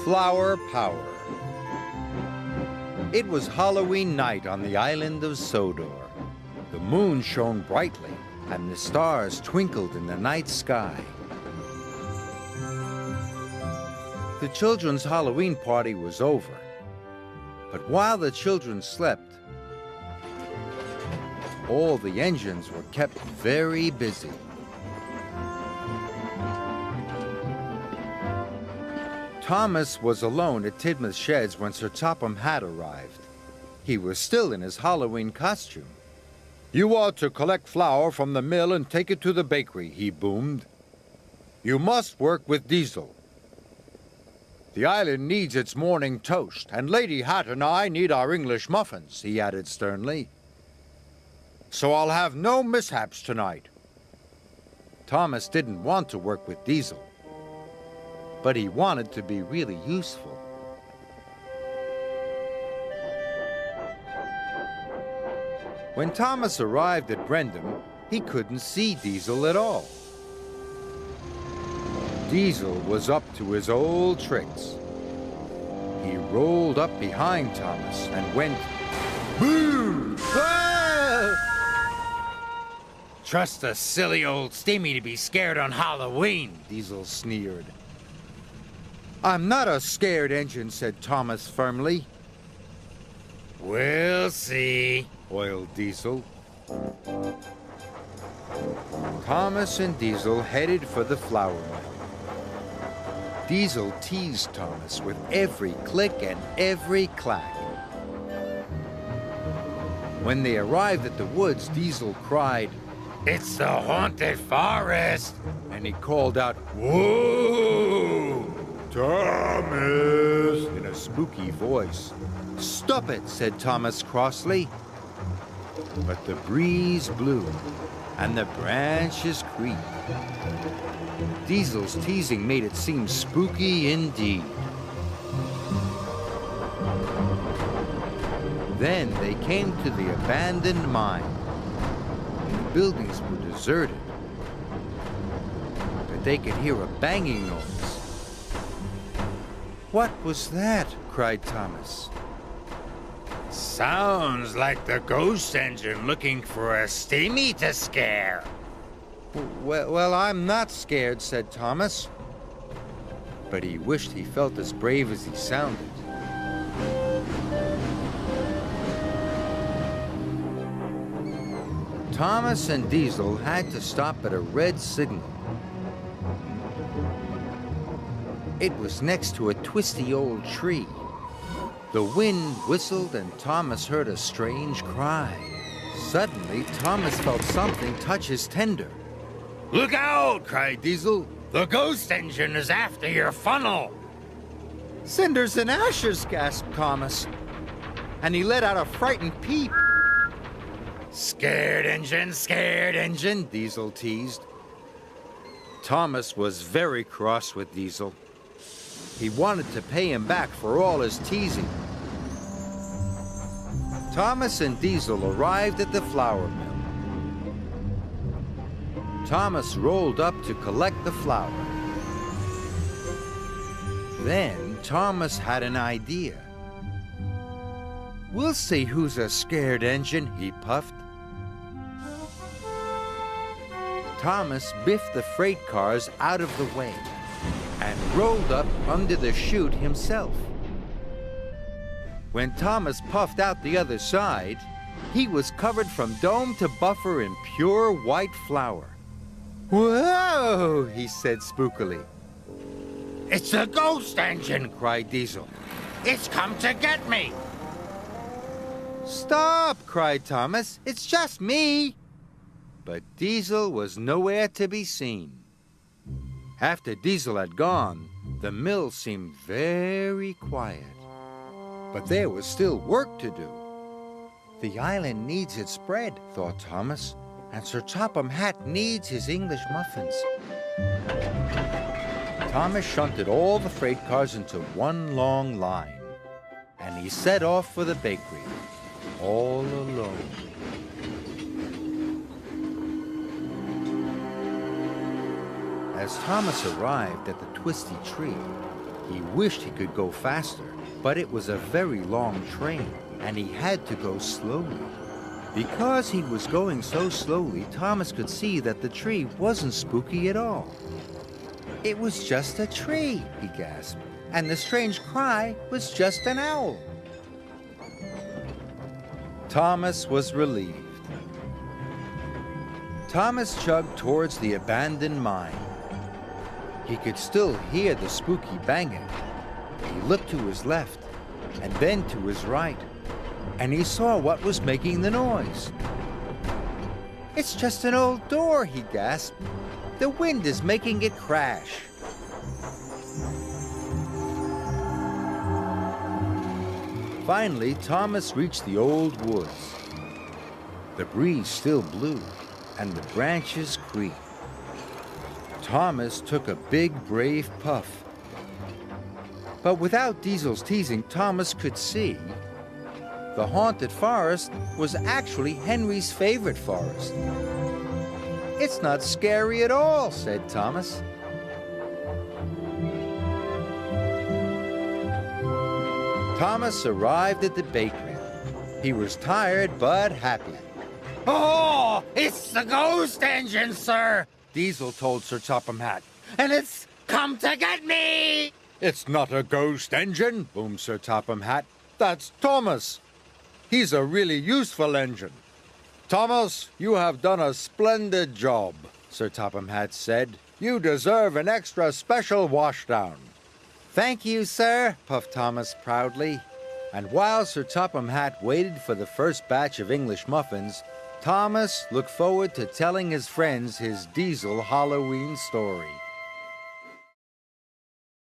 Flower Power. It was Halloween night on the island of Sodor. The moon shone brightly, and the stars twinkled in the night sky. The children's Halloween party was over. But while the children slept, all the engines were kept very busy. Thomas was alone at Tidmouth Sheds when Sir Topham Hatt arrived. He was still in his Halloween costume. "You ought to collect flour from the mill and take it to the bakery," he boomed. "You must work with Diesel. The island needs its morning toast, and Lady Hatt and I need our English muffins," he added sternly. "So I'll have no mishaps tonight." Thomas didn't want to work with Diesel, but he wanted to be really useful. When Thomas arrived at Brendam, he couldn't see Diesel at all. Diesel was up to his old tricks. He rolled up behind Thomas and went, "Boo! Ah!" "Trust a silly old steamy to be scared on Halloween," Diesel sneered. "I'm not a scared engine," said Thomas firmly. "We'll see," oiled Diesel. Thomas and Diesel headed for the flour mill. Diesel teased Thomas with every click and every clack. When they arrived at the woods, Diesel cried, "It's the haunted forest!" And he called out, "Whoa! Thomas!" in a spooky voice. "Stop it," said Thomas crossly. But the breeze blew, and the branches creaked. Diesel's teasing made it seem spooky indeed. Then they came to the abandoned mine. The buildings were deserted, but they could hear a banging noise. "What was that?" cried Thomas. "Sounds like the ghost engine looking for a steamy to scare." Well, I'm not scared," said Thomas. But he wished he felt as brave as he sounded. Thomas and Diesel had to stop at a red signal. It was next to a twisty old tree. The wind whistled and Thomas heard a strange cry. Suddenly, Thomas felt something touch his tender. "Look out!" cried Diesel. "The ghost engine is after your funnel." "Cinders and ashes!" gasped Thomas. And he let out a frightened peep. Scared engine," Diesel teased. Thomas was very cross with Diesel. He wanted to pay him back for all his teasing. Thomas and Diesel arrived at the flour mill. Thomas rolled up to collect the flour. Then Thomas had an idea. "We'll see who's a scared engine," he puffed. Thomas biffed the freight cars out of the way and rolled up under the chute himself. When Thomas puffed out the other side, he was covered from dome to buffer in pure white flour. "Whoa!" he said spookily. "It's the ghost engine!" cried Diesel. "It's come to get me!" "Stop!" cried Thomas. "It's just me!" But Diesel was nowhere to be seen. After Diesel had gone, the mill seemed very quiet. But there was still work to do. "The island needs its bread," thought Thomas, "and Sir Topham Hatt needs his English muffins." Thomas shunted all the freight cars into one long line, and he set off for the bakery, all alone. As Thomas arrived at the twisty tree, He wished he could go faster, but it was a very long train, and he had to go slowly. Because he was going so slowly, Thomas could see that the tree wasn't spooky at all. It was just a tree, he gasped, and the strange cry was just an owl. Thomas was relieved. Thomas chugged towards the abandoned mine. He could still hear the spooky banging. He looked to his left and then to his right, and he saw what was making the noise. It's just an old door, he gasped. The wind is making it crash. Finally, Thomas reached the old woods. The breeze still blew, and the branches creaked. Thomas took a big, brave puff. But without Diesel's teasing, Thomas could see the haunted forest was actually Henry's favorite forest. It's not scary at all, said Thomas. Thomas arrived at the bakery. He was tired but happy. Oh, it's the ghost engine, sir, Diesel told Sir Topham Hatt. and it's come to get me. It's not a ghost engine, boomed Sir Topham Hatt. That's Thomas. He's a really useful engine. Thomas, you have done a splendid job, Sir Topham Hatt said. You deserve an extra special washdown. Thank you, sir, puffed Thomas proudly. And while Sir Topham Hatt waited for the first batch of English muffins, Thomas looked forward to telling his friends his Diesel Halloween story.